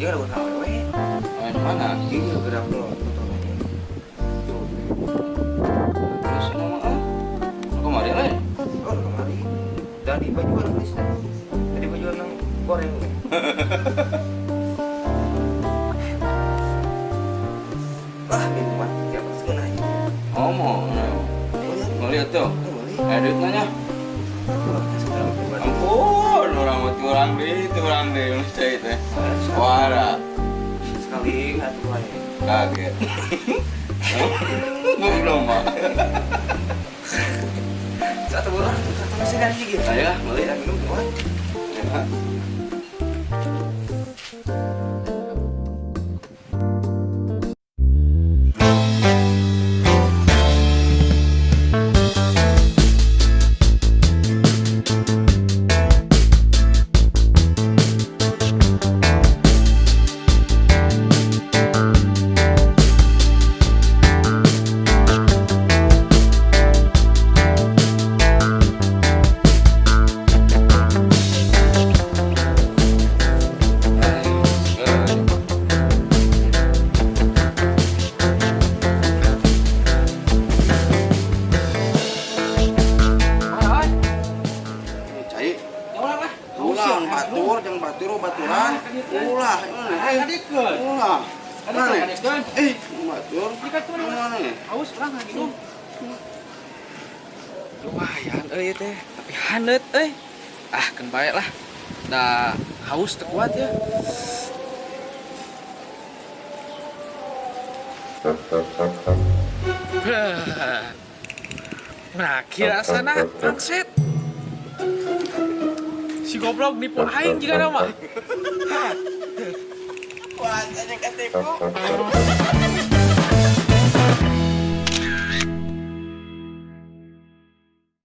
Dia ada usaha wewe. Yang mana? Dia gerak lo. Terus ngomong ah. Aku mari lain. Oh, kemari. Tadi bajuan geus teh. Tadi bajuan yang goreng. Wah, ini mah siapa segenah. Ngomong. Ngeliat tuh. Edit nanya. Ampun, orang mah curang deh, mesti teh. Suara. Sekali atuh wae. Kaget. Belum mah. Satu bulan, satu masih ganti gitu. Ayo, Beli lagi minum buat. Ya. Baturan, ulah, ulah. Mana? Batur. Mana? Haus urang minum. Lumayan teh, tapi haneut Ah, kan bae lah. Da haus teu kuat ya. Nah, kira sana transit. Si goblok nipu aing juga nama. Wah, anjing ketipu.